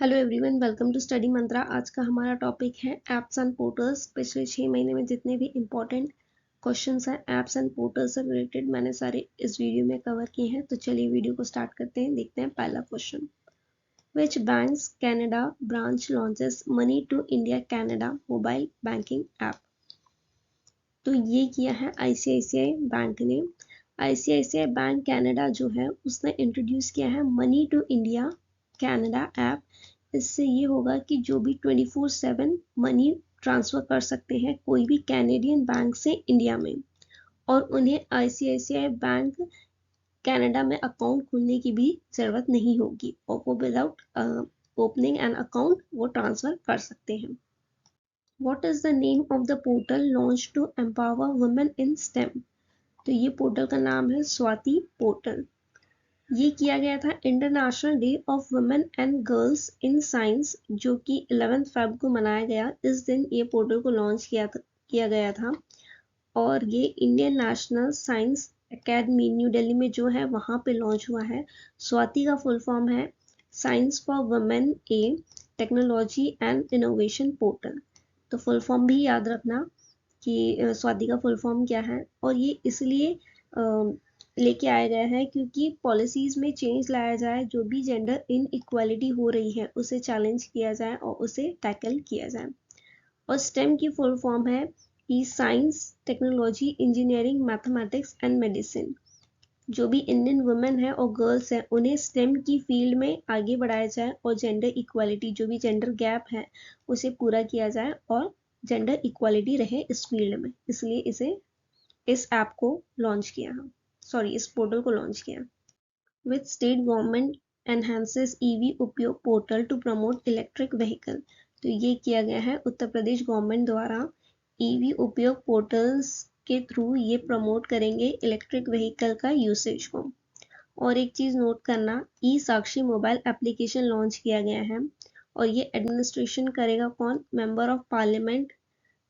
Hello everyone, welcome to Study Mantra. आज का हमारा टॉपिक है एप्स एंड पोर्टल्स। पिछले 6 महीने में जितने भी इम्पोर्टेंट क्वेश्चंस हैं एप्स एंड पोर्टल्स से रिलेटेड मैंने सारे इस वीडियो में कवर किए हैं। तो चलिए वीडियो को स्टार्ट करते हैं। देखते हैं पहला question. Which banks Canada branch launches money to India Canada mobile banking app. तो ये किया है आईसीआईसीआई बैंक ने। आईसीआईसीआई बैंक कैनेडा जो है उसने इंट्रोड्यूस किया है money to India Canada app. इससे ये होगा कि जो भी 24/7 मनी ट्रांसफर कर सकते हैं कोई भी कैनेडियन बैंक से इंडिया में, और उन्हें आईसीआईसीआई बैंक कनाडा में अकाउंट खोलने की भी जरूरत नहीं होगी और वो विदाउट ओपनिंग एन अकाउंट वो ट्रांसफर कर सकते हैं। What is the name of the portal launched to empower women in STEM? तो ये पोर्टल का नाम है स्वाति पोर्टल। ये किया गया था international day of women and girls in science, जो कि 11 फेब को मनाया गया। इस दिन ये पोर्टल को लॉन्च किया गया था और ये Indian national science academy new Delhi में जो है वहाँ पे लॉन्च हुआ है। स्वाति का फुल फॉर्म है science for women A technology and innovation portal. तो फुल फॉर्म भी याद रखना कि स्वाति का फुल फॉर्म क्या है। और ये इसलिए लेके आया गया है क्योंकि पॉलिसीज में चेंज लाया जाए, जो भी जेंडर इन इक्वालिटी हो रही है उसे चैलेंज किया जाए और उसे टैकल किया जाए। और स्टेम की फुल फॉर्म है कि science technology engineering mathematics and medicine. जो भी इंडियन वुमेन है और गर्ल्स हैं उन्हें स्टेम की फील्ड में आगे बढ़ाया जाए और जेंडर इक्वालिटी, जो भी जेंडर गैप है उसे पूरा किया जाए और जेंडर इक्वालिटी रहे इस फील्ड में। इसलिए इस ऐप को लॉन्च किया है, इस पोर्टल को लॉन्च किया। With state government enhances EV Upyog portal to promote electric vehicle. तो ये किया गया है उत्तर प्रदेश गवर्नमेंट द्वारा। ईवी उपयोग पोर्टल्स के थ्रू ये प्रमोट करेंगे इलेक्ट्रिक व्हीकल का यूसेज को। और एक चीज नोट करना, e Sakshi mobile application launch किया गया है और ये एडमिनिस्ट्रेशन करेगा कौन? Member of parliament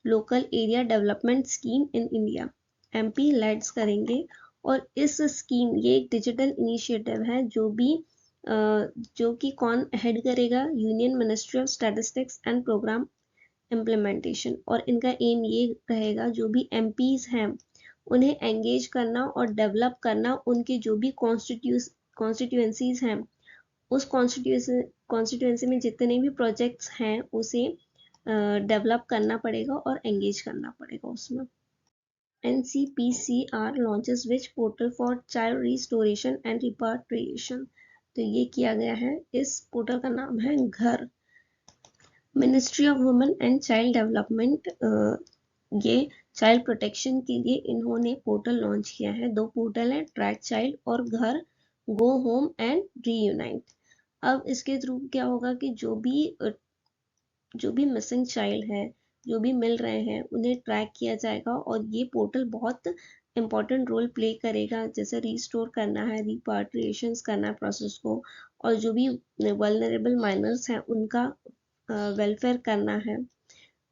local area development scheme in India, MP LADS करेंगे। और इस स्कीम, ये एक डिजिटल इनिशिएटिव है जो कि कौन हेड करेगा? Union ministry of statistics and programme implementation. और इनका एम ये रहेगा जो भी एमपीज हैं उन्हें एंगेज करना और डेवलप करना, उनके जो भी कॉन्स्टिट्यूएंसीज हैं उस कॉन्स्टिट्यूएंसी में जितने भी प्रोजेक्ट्स हैं उसे डेवलप करना पड़ेगा और एंगेज करना पड़ेगा उसमें। NCPCR launches which portal for child restoration and repatriation। तो ये किया गया है, इस पोर्टल का नाम है घर। Ministry of women and child development ये चाइल्ड प्रोटेक्शन के लिए इन्होंने पोर्टल लॉन्च किया है। 2 पोर्टल है, ट्रैक चाइल्ड और घर गो होम एंड रीयूनाइट। अब इसके थ्रू क्या होगा कि जो भी मिसिंग चाइल्ड है, जो भी मिल रहे हैं उन्हें ट्रैक किया जाएगा और ये पोर्टल बहुत इंपॉर्टेंट रोल प्ले करेगा। जैसे रिस्टोर करना है, रिपाट्रिएशंस करना है प्रोसेस को, और जो भी वल्नरेबल माइनर्स हैं उनका वेलफेयर करना है।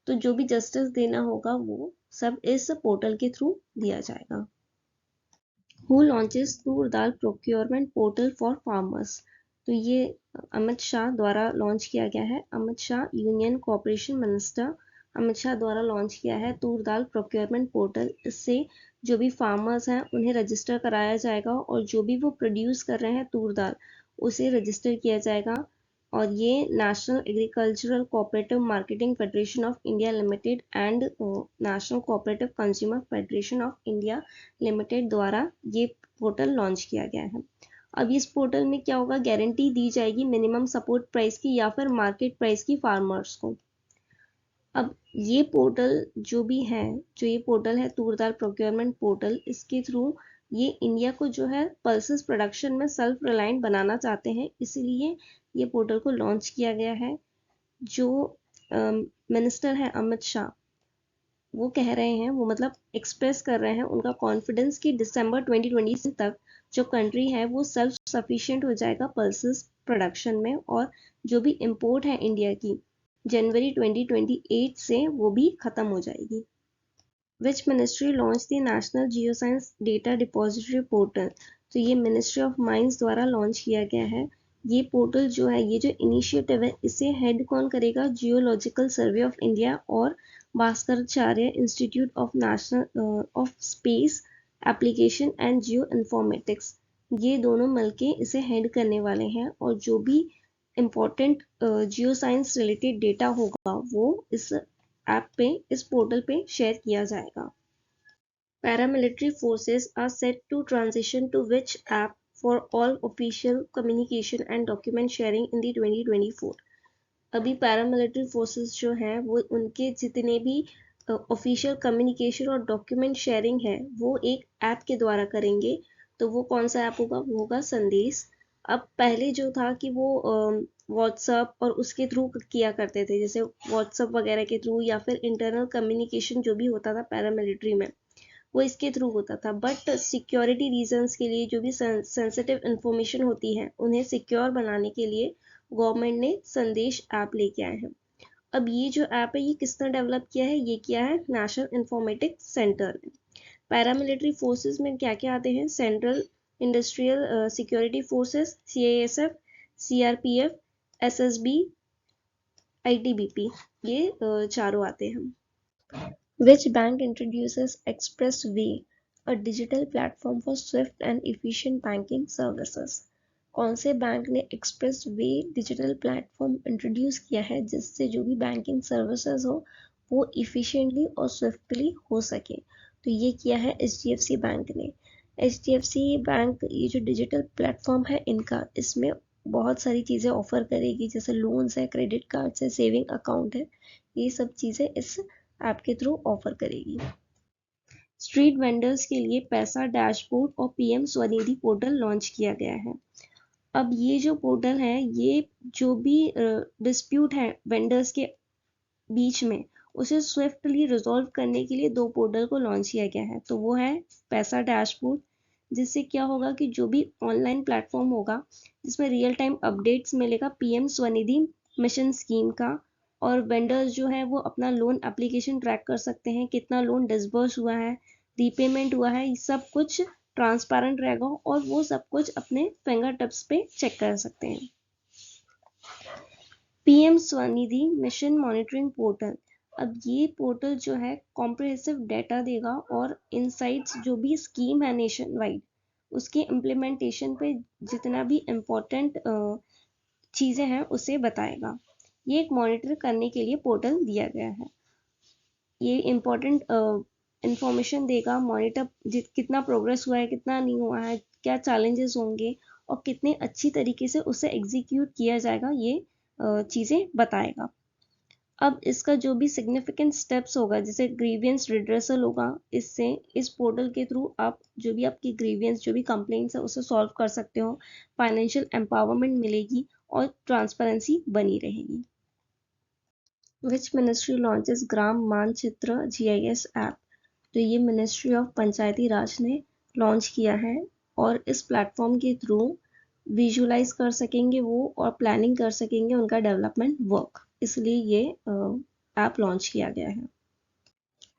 तो जो भी जस्टिस देना होगा वो सब इस पोर्टल के थ्रू दिया जाएगा। Who launches Toor dal procurement portal for farmers. तो ये अमित शाह द्वारा लॉन्च किया गया है। Amit Shah union cooperation minister Amit Shah द्वारा लॉन्च किया है तूर दाल प्रोक्योरमेंट पोर्टल। इससे जो भी फार्मर्स हैं उन्हें रजिस्टर कराया जाएगा और जो भी वो प्रोड्यूस कर रहे हैं तूर दाल उसे रजिस्टर किया जाएगा। और ये national agricultural cooperative marketing federation of India limited and national cooperative consumer federation of India limited द्वारा ये पोर्टल लॉन्च किया गया है। अब इस पोर्टल में क्या होगा? गारंटी दी जाएगी मिनिमम सपोर्ट प्राइस की या फिर मार्केट प्राइस की फार्मर्स को। अब ये पोर्टल जो ये पोर्टल है तूर दाल प्रोक्योरमेंट पोर्टल, इसके थ्रू ये इंडिया को जो है पल्सेस प्रोडक्शन में सेल्फ रिलायंट बनाना चाहते हैं, इसीलिए ये पोर्टल को लॉन्च किया गया है। जो मिनिस्टर है अमित शाह, वो कह रहे हैं, वो मतलब एक्सप्रेस कर रहे हैं उनका कॉन्फिडेंस कि दिसंबर 2020 तक जो कंट्री है वो सेल्फ सफिशिएंट हो जाएगा पल्सेस प्रोडक्शन में, और जो भी इंपोर्ट है इंडिया की जनवरी 2028 से वो भी खत्म हो जाएगी। Which ministry launch the national geoscience data depository portal. तो ये मिनिस्ट्री ऑफ माइंस द्वारा लॉन्च किया गया है। ये पोर्टल जो है, ये जो इनिशिएटिव है, इसे हेड कौन करेगा? जियोलॉजिकल सर्वे ऑफ इंडिया और Bhaskaracharya institute of national of space application and geo informatics, ये दोनों मिलके इसे हेड करने वाले हैं। और जो भी important geo science related data होगा वो इस ऐप पे, इस पोर्टल पे शेयर किया जाएगा। Paramilitary forces are set to transition to which app for all official communication and document sharing in the 2024? अभी पैरामिलिट्री फोर्सेस जो हैं वो उनके जितने भी ऑफिशियल कम्युनिकेशन और डॉक्यूमेंट शेयरिंग है वो एक ऐप के द्वारा करेंगे। तो वो कौन सा ऐप होगा? वो होगा संदेश। अब पहले जो था कि वो व्हाट्सअप और उसके थ्रू किया करते थे, जैसे व्हाट्सअप वगैरह के थ्रू, या फिर इंटरनल कम्युनिकेशन जो भी होता था पैरामिलिट्री में वो इसके थ्रू होता था। बट सिक्योरिटी रीजंस के लिए जो भी सेंसिटिव इंफॉर्मेशन होती है उन्हें सिक्योर बनाने के लिए गवर्नमेंट ने संदेश ऐप लेके आए हैं। अब ये जो ऐप है ये किसने डेवलप किया है? ये किया है नेशनल इंफॉर्मेटिक्स सेंटर ने। पैरामिलिट्री फोर्सेस में क्या क्या आते हैं? Central industrial security forces, CISF, CRPF, SSB, ITBP, ये चारों आते हैं। Which bank introduces Expressway, a digital platform for swift and efficient banking services? कौन से बैंक ने express way digital platform introduce किया है जिससे जो भी बैंकिंग सर्विसेज हो वो इफिशिएंटली और स्विफ्टली हो सके? तो ये किया है HDFC बैंक ने। HDFC बैंक ये जो डिजिटल प्लेटफॉर्म है इनका, इसमें बहुत सारी चीज़ें ऑफर करेगी, जैसे लोन्स है, क्रेडिट कार्ड्स है, सेविंग अकाउंट है, ये सब चीज़ें इस ऐप के थ्रू ऑफर करेगी। स्ट्रीट वेंडर्स के लिए पैसा डैशबोर्ड और PM स्वनिधि पोर्टल लॉन्च किया गया है। अब ये जो पोर्टल है ये जो भी डिस्प्यूट है वेंडर्स के बीच में उसे स्विफ्टली रिजॉल्व करने के लिए दो पोर्टल को लॉन्च किया गया है। तो वो है पैसा डैशबोर्ड, जिससे क्या होगा कि जो भी ऑनलाइन प्लेटफॉर्म होगा जिसमें रियल टाइम अपडेट्स मिलेगा PM स्वनिधि मिशन स्कीम का, और वेंडर्स जो है वो अपना लोन एप्लीकेशन ट्रैक कर सकते हैं, कितना लोन डिसबर्स हुआ है, रीपेमेंट हुआ है, सब कुछ ट्रांसपेरेंट रहेगा और वो सब कुछ अपने फिंगर टिप्स पे चेक कर सकते हैं। PM Svanidhi mission monitoring portal, अब ये पोर्टल जो है कॉम्प्रिहेंसिव डेटा देगा और इनसाइट्स जो भी स्कीम है नेशन वाइड उसके इम्प्लीमेंटेशन पे जितना भी इम्पोर्टेंट चीज़ें हैं उसे बताएगा। ये एक मॉनिटर करने के लिए पोर्टल दिया गया है। ये इम्पोर्टेंट इंफॉर्मेशन देगा, मॉनिटर कितना प्रोग्रेस हुआ है, कितना नहीं हुआ है, क्या चैलेंजेस होंगे और कितने अच्छी तरीके से उसे एग्जीक्यूट किया जाएगा, ये चीज़ें बताएगा। अब इसका जो भी सिग्निफिकेंट स्टेप्स होगा, जैसे ग्रीवियंस रिड्रेसल होगा, इससे इस पोर्टल के थ्रू आप जो भी आपकी ग्रीवियंस जो भी कंप्लेंट्स है उसे सॉल्व कर सकते हो, फाइनेंशियल एम्पावरमेंट मिलेगी और ट्रांसपेरेंसी बनी रहेगी। विच मिनिस्ट्री लॉन्चेस ग्राम मानचित्र GIS ऐप? तो ये मिनिस्ट्री ऑफ पंचायती राज ने लॉन्च किया है और इस प्लेटफॉर्म के थ्रू विजुलाइज कर सकेंगे वो और प्लानिंग कर सकेंगे उनका डेवलपमेंट वर्क, इसलिए ये ऐप लॉन्च किया गया है।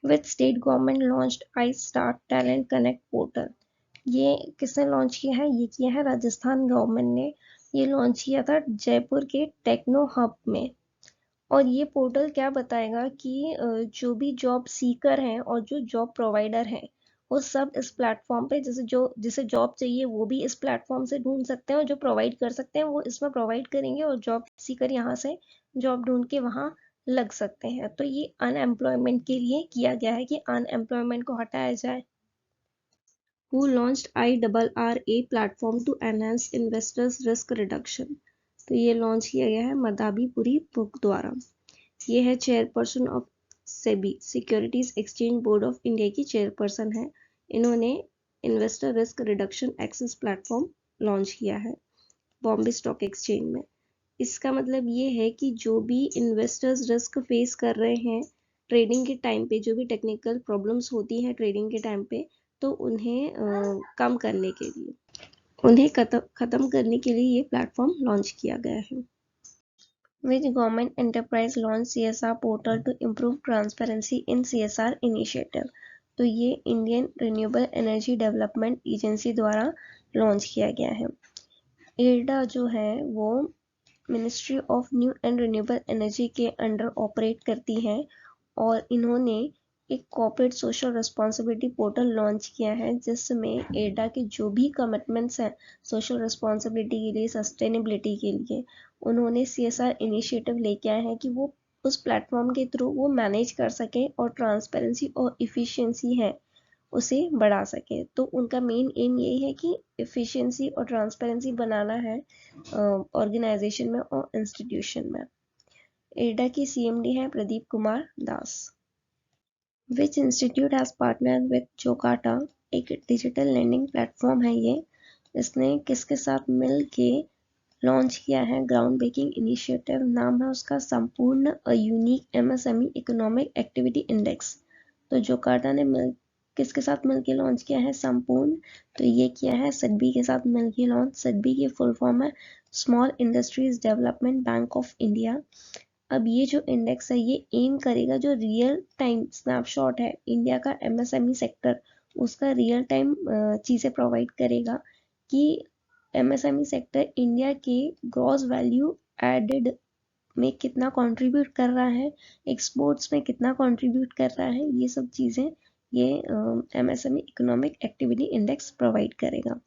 Which state government launched I start talent connect portal? ये किसने लॉन्च किया है? ये किया है राजस्थान गवर्नमेंट ने। ये लॉन्च किया था जयपुर के टेक्नो हब में। और ये पोर्टल क्या बताएगा कि जो भी जॉब सीकर हैं और जो जॉब प्रोवाइडर हैं वो सब इस प्लेटफॉर्म पे, जिसे जॉब चाहिए वो भी इस प्लेटफॉर्म से ढूंढ सकते हैं और जो प्रोवाइड कर सकते हैं वो इसमें प्रोवाइड करेंगे और जॉब सीकर यहाँ से जॉब ढूंढ के वहाँ लग सकते हैं। तो ये अनएम्प्लॉयमेंट के लिए किया गया है कि अनएम्प्लॉयमेंट को हटाया जाए। Who launched IRRA platform to enhance investors risk reduction? तो ये लॉन्च किया गया है मदाबी पुरी बुक द्वारा। ये है chairperson of SEBI, securities exchange board of India की चेयरपर्सन है। इन्होंने investor risk reduction access platform launch किया है बॉम्बे स्टॉक एक्सचेंज में। इसका मतलब ये है कि जो भी इन्वेस्टर्स रिस्क फेस कर रहे हैं ट्रेडिंग के टाइम पे, जो भी टेक्निकल प्रॉब्लम्स होती हैं ट्रेडिंग के टाइम पे, तो उन्हें कम करने के लिए, उन्हें खत्म करने के लिए ये प्लेटफॉर्म लॉन्च किया गया है। Which government enterprise launched CSR portal to improve transparency in CSR initiative? तो ये Indian renewable energy development agency द्वारा लॉन्च किया गया है। एडा जो है वो ministry of new and renewable energy के अंडर ऑपरेट करती है और इन्होंने एक corporate social responsibility portal launch किया है जिसमें एडा के जो भी कमिटमेंट्स हैं सोशल रिस्पॉन्सिबिलिटी के लिए, सस्टेनेबिलिटी के लिए, उन्होंने CSR इनिशिएटिव लेके आए हैं कि वो उस प्लेटफॉर्म के थ्रू वो मैनेज कर सकें और ट्रांसपेरेंसी और इफ़िशियंसी है उसे बढ़ा सके। तो उनका मेन एम यही है कि एफिशिएंसी और ट्रांसपेरेंसी बनाना है ऑर्गेनाइजेशन में और इंस्टीट्यूशन में। एडा की CMD है Pradeep Kumar Das. Which institute has partner with Jocata, एक डिजिटल लर्निंग प्लेटफॉर्म है ये। इसने किसके साथ मिल के लॉन्च किया है ग्राउंड ब्रेकिंग इनिशिएटिव, नाम है उसका संपूर्ण unique MSME economic activity index. तो जोकाटा ने किसके साथ मिलके लॉन्च किया है? संपूर्ण। तो ये किया है SIDBI के साथ मिलके लॉन्च। SIDBI की फुल फॉर्म है small industries development bank of India. अब ये जो इंडेक्स है ये एम करेगा जो रियल टाइम स्नैपशॉट है इंडिया का MSME सेक्टर, उसका रियल टाइम चीज़ें प्रोवाइड करेगा कि MSME सेक्टर इंडिया के ग्रॉस वैल्यू एडेड में कितना कंट्रीब्यूट कर रहा है, एक्सपोर्ट्स में कितना कंट्रीब्यूट कर रहा है, ये सब चीज़ें ये MSME economic activity index provide करेगा।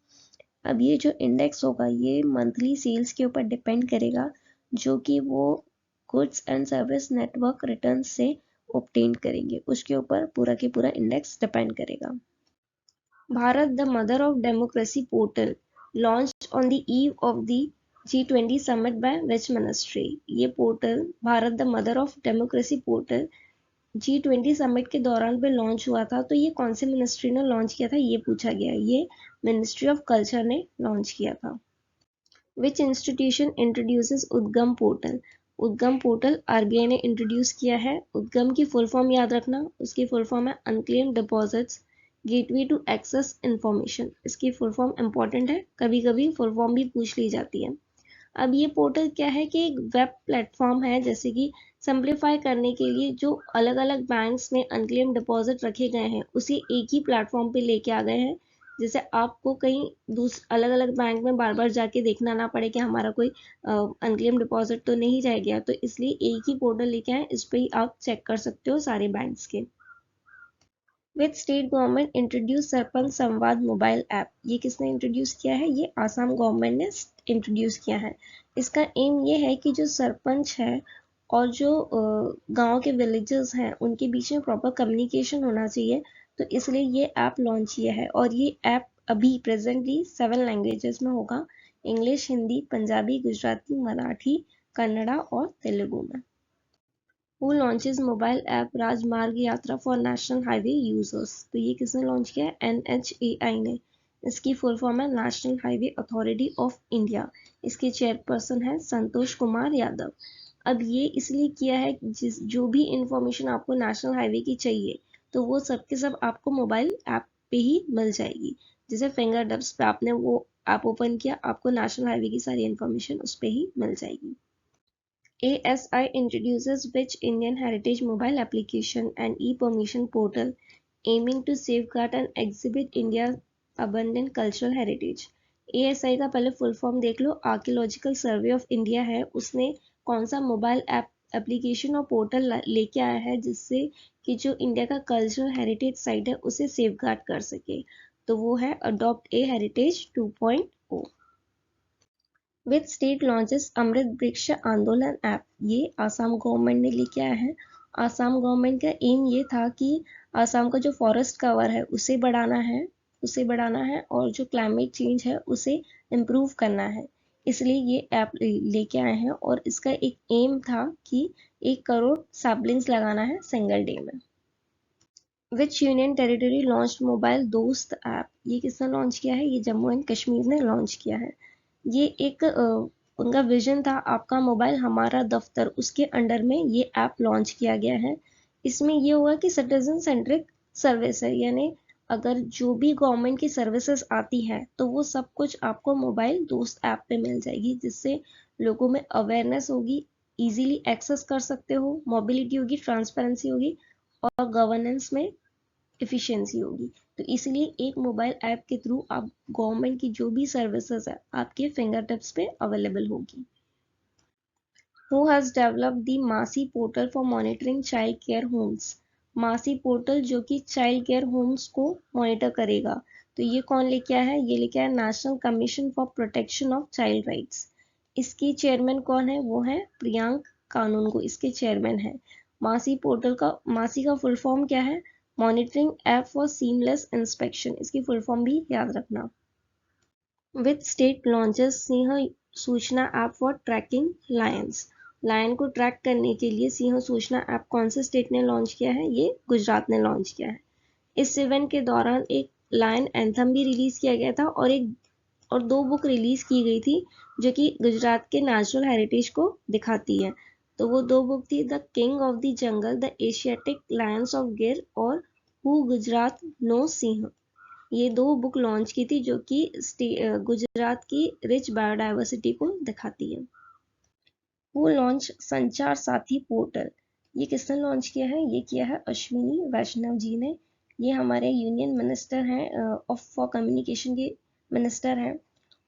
अब ये जो इंडेक्स होगा ये मंथली सेल्स के ऊपर डिपेंड करेगा जो कि वो goods and service network return से ऑब्टेन करेंगे, उसके ऊपर पूरा के पूरा इंडेक्स डिपेंड करेगा। Bharat the mother of democracy portal launched on the eve of the G20 summit by which ministry. ये portal Bharat the mother of democracy portal G20 summit के दौरान पे लॉन्च हुआ था। तो ये कौन सी मिनिस्ट्री ने लॉन्च किया था ये पूछा गया है। ये मिनिस्ट्री ऑफ कल्चर ने लॉन्च किया था। Which institution introduces UDGAM portal. UDGAM portal RBI ने इंट्रोड्यूस किया है। उद्गम की फुल फॉर्म याद रखना, उसकी फुल फॉर्म है unclaimed deposits gateway to access information. इसकी फुल फॉर्म इंपॉर्टेंट है, कभी कभी फुल फॉर्म भी पूछ ली जाती है। अब ये पोर्टल क्या है कि एक वेब प्लेटफॉर्म है, जैसे कि सिंप्लीफाई करने के लिए जो अलग अलग बैंक्स में अनक्लेम डिपॉजिट रखे गए हैं उसे एक ही प्लेटफॉर्म पे लेके आ गए हैं, जैसे आपको कहीं अलग अलग बैंक में बार बार जाके देखना ना पड़े कि हमारा कोई अनक्लेम डिपॉजिट तो नहीं रह गया। तो इसलिए एक ही पोर्टल लेके आए, इस पर ही आप चेक कर सकते हो सारे बैंक्स के। With state government introduce sarpanch संवाद मोबाइल ऐप। ये किसने इंट्रोड्यूस किया है? ये आसाम गवर्नमेंट ने इंट्रोड्यूस किया है। इसका एम ये है कि जो सरपंच है और जो गांव के विलेजेस हैं उनके बीच में प्रॉपर कम्युनिकेशन होना चाहिए, तो इसलिए ये ऐप लॉन्च किया है। और ये ऐप अभी प्रेजेंटली 7 लैंग्वेजेस में होगा, इंग्लिश, हिंदी, पंजाबी, गुजराती, मराठी, कन्नड़ा और तेलुगु में। Who launches मोबाइल ऐप राजमार्ग यात्रा फॉर नेशनल हाईवे यूजर्स। तो ये किसने लॉन्च किया है? NHAI ने। इसकी फुल फॉर्म है national highway authority of India. इसके चेयरपर्सन है संतोष कुमार यादव। अब ये इसलिए किया है जो भी इंफॉर्मेशन आपको नेशनल हाईवे की चाहिए तो वो सब के सब आपको मोबाइल ऐप पे ही मिल जाएगी। जैसे फिंगर टिप्स पे आपने वो ऐप ओपन किया, आपको नेशनल हाईवे की सारी इंफॉर्मेशन उस पर ही मिल जाएगी। ASI introduces which Indian heritage mobile application and e-permission portal aiming to safeguard and exhibit India's abundant cultural heritage। ASI का पहले फुल फॉर्म देख लो, आर्कियोलॉजिकल सर्वे ऑफ इंडिया है। उसने कौन सा मोबाइल ऐप एप्लीकेशन और पोर्टल लेके आया है जिससे कि जो इंडिया का कल्चरल हेरिटेज साइट है उसे सेफगार्ड कर सके, तो वो है adopt a heritage 2.0। With state launches Amrit Vriksh Andolan app. ये आसाम गवर्नमेंट ने लेके आया है। आसाम गवर्नमेंट का एम ये था कि आसाम का जो फॉरेस्ट कवर है उसे बढ़ाना है और जो क्लाइमेट चेंज है उसे इम्प्रूव करना है, इसलिए ये ऐप लेके आए हैं। और इसका एक एम था कि 1 करोड़ सैपलिंग्स लगाना है सिंगल डे में। विच यूनियन टेरिटरी लॉन्च मोबाइल दोस्त ऐप। ये किसने लॉन्च किया है? ये जम्मू एंड कश्मीर ने लॉन्च किया है। ये एक उनका विजन था आपका मोबाइल हमारा दफ्तर, उसके अंडर में ये ऐप लॉन्च किया गया है। इसमें ये हुआ कि सिटीजन सेंट्रिक सर्विस है, यानी अगर जो भी गवर्नमेंट की सर्विसेज आती हैं तो वो सब कुछ आपको मोबाइल दोस्त ऐप पे मिल जाएगी, जिससे लोगों में अवेयरनेस होगी, इजीली एक्सेस कर सकते हो, मोबिलिटी होगी, ट्रांसपेरेंसी होगी और गवर्नेंस में एफिशिएंसी होगी। तो इसलिए एक मोबाइल ऐप के थ्रू आप गवर्नमेंट की जो भी सर्विसेज है आपके फिंगर टिप्स पे अवेलेबल होगी। Who has developed the मासी portal for monitoring child care homes? मासी पोर्टल जो कि चाइल्ड केयर होम्स को मॉनिटर करेगा, तो ये कौन लेके आया है? ये लेके आया national commission for protection of child rights. इसकी चेयरमैन कौन है? वो है प्रियांक कानूनगो, इसके चेयरमैन है। मासी पोर्टल का, मासी का फुल फॉर्म क्या है? Monitoring app for seamless inspection, इसकी फुल फॉर्म भी याद रखना। Which state launches Sinh Suchna app for tracking lions? Lion को ट्रैक करने के लिए सिंह सूचना ऐप कौन से स्टेट ने लॉन्च किया है? ये गुजरात ने लॉन्च किया है। इस इवेंट के दौरान एक लायन एंथम भी रिलीज किया गया था और दो बुक रिलीज की गई थी जो कि गुजरात के नेचुरल हेरिटेज को दिखाती है। तो वो दो बुक थी the king of the jungle, the Asiatic Lions of गिर और हु गुजरात नो सिंह। ये दो बुक लॉन्च की थी जो कि गुजरात की रिच बायोडाइवर्सिटी को दिखाती है। वो लॉन्च संचार साथी पोर्टल, ये किसने लॉन्च किया है? ये किया है अश्विनी वैष्णव जी ने। ये हमारे यूनियन मिनिस्टर हैं ऑफ फॉर कम्युनिकेशन के मिनिस्टर हैं।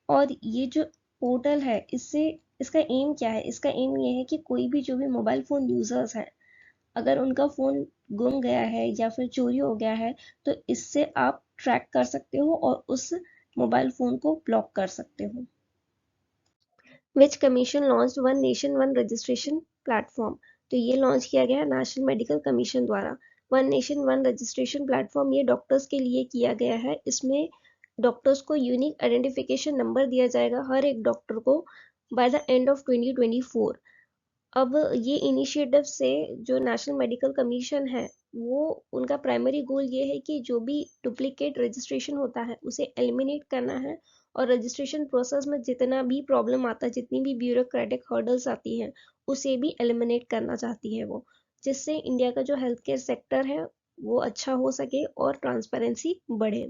और ये जो पोर्टल है इससे इसका एम क्या है? इसका एम ये है कि कोई भी जो भी मोबाइल फ़ोन यूज़र्स हैं, अगर उनका फ़ोन गुम गया है या फिर चोरी हो गया है तो इससे आप ट्रैक कर सकते हो और उस मोबाइल फ़ोन को ब्लॉक कर सकते हो। Which commission launch one nation one registration platform? तो ये लॉन्च किया गया है नेशनल मेडिकल कमीशन द्वारा। One nation one registration platform ये डॉक्टर्स के लिए किया गया है। इसमें डॉक्टर्स को यूनिक आइडेंटिफिकेशन नंबर दिया जाएगा हर एक डॉक्टर को बाय द एंड ऑफ 2024। अब ये इनिशिएटिव से जो नेशनल मेडिकल कमीशन है वो उनका प्राइमरी गोल ये है कि जो भी डुप्लीकेट रजिस्ट्रेशन होता है उसे एलिमिनेट करना है और रजिस्ट्रेशन प्रोसेस में जितना भी प्रॉब्लम आता है, जितनी भी ब्यूरोक्रेटिक हर्डल्स आती हैं, उसे भी एलिमिनेट करना चाहती है वो, जिससे इंडिया का जो हेल्थ केयर सेक्टर है वो अच्छा हो सके और ट्रांसपेरेंसी बढ़े।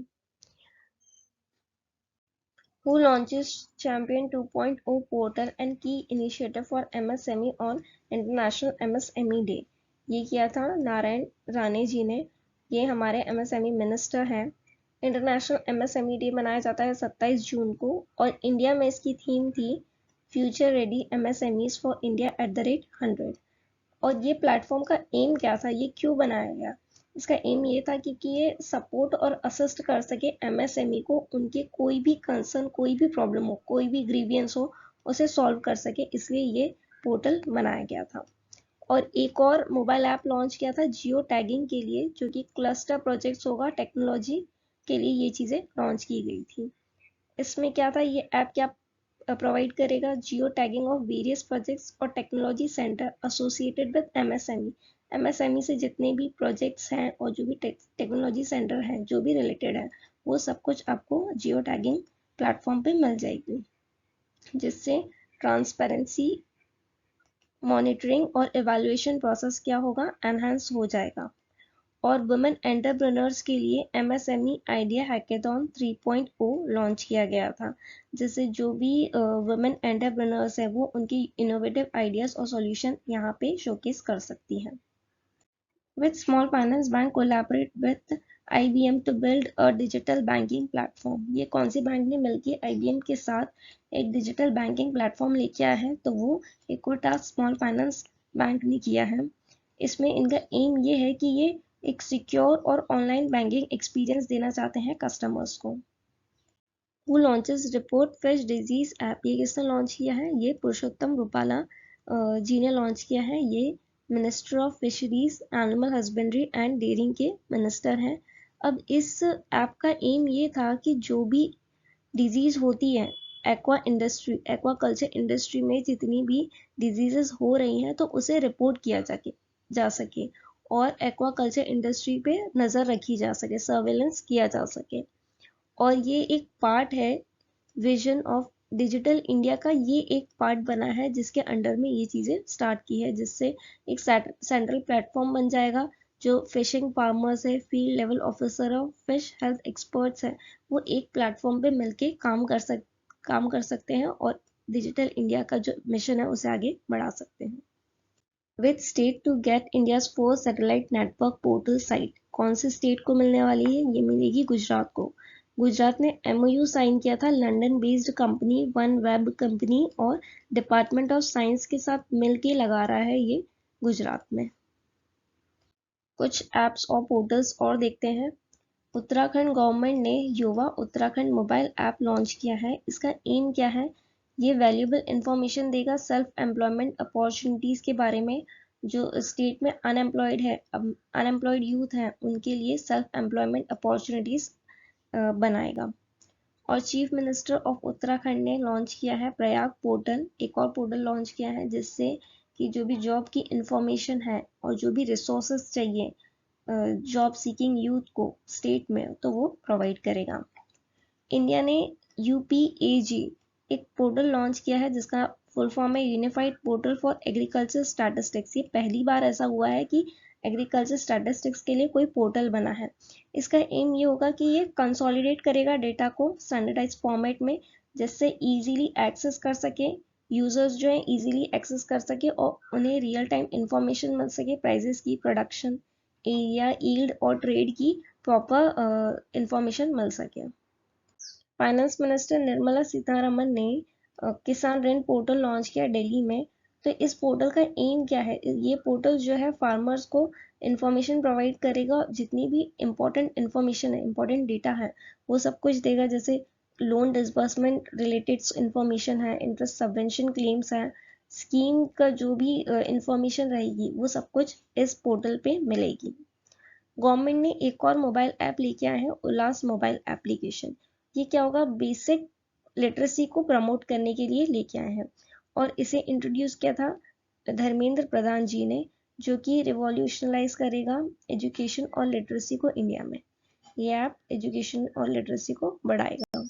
Who launches Champion 2.0 portal and key initiative for MSME on International MSME Day? ये किया था नारायण राणे जी ने। ये हमारे MSME मिनिस्टर हैं। इंटरनेशनल MSME डे मनाया जाता है 27 जून को और इंडिया में इसकी थीम थी future ready MSMEs for India @100। और ये प्लेटफॉर्म का एम क्या था? ये क्यों बनाया गया? इसका एम ये था कि ये सपोर्ट और असिस्ट कर सके MSME को, उनके कोई भी कंसर्न, कोई भी प्रॉब्लम हो, कोई भी ग्रीवियंस हो, उसे सॉल्व कर सके, इसलिए ये पोर्टल बनाया गया था। और एक और मोबाइल ऐप लॉन्च किया था जियो टैगिंग के लिए, जो कि क्लस्टर प्रोजेक्ट्स होगा टेक्नोलॉजी के लिए ये चीज़ें लॉन्च की गई थी। इसमें क्या था? ये ऐप क्या प्रोवाइड करेगा? Geo tagging of various projects और technology centre associated with MSME। MSME से जितने भी प्रोजेक्ट्स हैं और जो भी टेक्नोलॉजी सेंटर हैं जो भी रिलेटेड है, वो सब कुछ आपको जियो टैगिंग प्लेटफॉर्म पे मिल जाएगी, जिससे ट्रांसपेरेंसी, मॉनिटरिंग और एवेल्युएशन प्रोसेस क्या होगा? एनहांस हो जाएगा। और वुमेन एंटरप्रेन्योर्स के लिए MSME आइडिया हैकेथॉन 3.0 लॉन्च किया गया था, जिससे जो भी वुमेन एंटरप्रेन्योर्स है वो उनकी इनोवेटिव आइडियाज और सॉल्यूशन यहाँ पे शोकेस कर सकती हैं। With small finance bank collaborate with IBM to build a digital banking platform? ये कौन सी बैंक ने मिलकर IBM के साथ एक डिजिटल बैंकिंग प्लेटफॉर्म लेके आया है? तो वो इक्विटास स्मॉल फाइनेंस बैंक ने किया है। इसमें इनका एम ये है कि ये एक सिक्योर और ऑनलाइन बैंकिंग एक्सपीरियंस देना चाहते हैं कस्टमर्स को। Who launches report fish disease app? ये किसने लॉन्च किया है? ये पुरुषोत्तम रूपाला जी ने लॉन्च किया है। ये minister of fisheries, animal husbandry and dairying के मिनिस्टर हैं। अब इस ऐप का एम ये था कि जो भी डिजीज होती है एक्वाकल्चर इंडस्ट्री में, जितनी भी डिजीजेस हो रही हैं तो उसे रिपोर्ट किया जा सके और एक्वाकल्चर इंडस्ट्री पे नज़र रखी जा सके, सर्वेलेंस किया जा सके। और ये एक पार्ट है विजन ऑफ डिजिटल इंडिया का, ये एक पार्ट बना है जिसके अंडर में ये चीज़ें स्टार्ट की है, जिससे एक सेंट्रल प्लेटफॉर्म बन जाएगा। जो फिशिंग फार्मर्स है, फील्ड लेवल ऑफिसर और फिश हेल्थ एक्सपर्ट्स हैं, वो एक प्लेटफॉर्म पे मिलके काम कर सकते हैं और डिजिटल इंडिया का जो मिशन है उसे आगे बढ़ा सकते हैं। Which state to get India's first satellite network portal site? कौन से स्टेट को मिलने वाली है? ये मिलेगी गुजरात को। गुजरात ने MOU साइन किया था London based company one web company और डिपार्टमेंट ऑफ साइंस के साथ मिलके लगा रहा है ये गुजरात में। कुछ एप्स और पोर्टल्स और देखते हैं। उत्तराखंड गवर्नमेंट ने युवा उत्तराखंड मोबाइल ऐप लॉन्च किया है। इसका एम क्या है? ये वैल्यूएबल इंफॉर्मेशन देगा सेल्फ एम्प्लॉयमेंट अपॉर्चुनिटीज के बारे में। जो स्टेट में अनएम्प्लॉयड है, अनएम्प्लॉयड यूथ है, उनके लिए सेल्फ एम्प्लॉयमेंट अपॉर्चुनिटीज बनाएगा। और चीफ मिनिस्टर ऑफ उत्तराखंड ने लॉन्च किया है प्रयाग पोर्टल, एक और पोर्टल लॉन्च किया है जिससे कि जो भी जॉब की इंफॉर्मेशन है और जो भी रिसोर्सेज चाहिए जॉब सीकिंग यूथ को स्टेट में, तो वो प्रोवाइड करेगा। इंडिया ने UPAG एक पोर्टल लॉन्च किया है जिसका फुल फॉर्म है unified portal for agriculture statistics. ये पहली बार ऐसा हुआ है कि एग्रीकल्चर स्टैटिस्टिक्स के लिए कोई पोर्टल बना है। इसका एम ये होगा कि ये कंसोलिडेट करेगा डेटा को स्टैंडर्डाइज फॉर्मेट में, जिससे इजीली एक्सेस कर सके यूजर्स, जो है इजीली एक्सेस कर सके और उन्हें रियल टाइम इंफॉर्मेशन मिल सके प्राइजेस की, प्रोडक्शन एरिया, यील्ड और ट्रेड की प्रॉपर इंफॉर्मेशन मिल सके। फाइनेंस मिनिस्टर निर्मला सीतारमन ने किसान ऋण पोर्टल लॉन्च किया दिल्ली में। तो इस पोर्टल का एम क्या है? ये पोर्टल जो है फार्मर्स को इंफॉर्मेशन प्रोवाइड करेगा, जितनी भी इंपॉर्टेंट इंफॉर्मेशन है, इंपॉर्टेंट डेटा है, वो सब कुछ देगा। जैसे लोन डिसबर्समेंट रिलेटेड इंफॉर्मेशन है, इंटरेस्ट सबवेंशन क्लेम्स है, स्कीम का जो भी इंफॉर्मेशन रहेगी, वो सब कुछ इस पोर्टल पे मिलेगी। गवर्नमेंट ने एक और मोबाइल ऐप लेके आए हैं, उल्लास मोबाइल एप्लीकेशन। ये क्या होगा? बेसिक लिटरेसी को प्रमोट करने के लिए लेके आए हैं और इसे इंट्रोड्यूस किया था धर्मेंद्र प्रधान जी ने, जो कि रिवॉल्यूशनलाइज करेगा एजुकेशन और लिटरेसी को इंडिया में। ये ऐप एजुकेशन और लिटरेसी को बढ़ाएगा।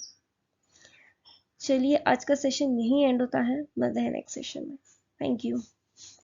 चलिए आज का सेशन यहीं एंड होता है, मिलते हैं नेक्स्ट सेशन में। Thank you.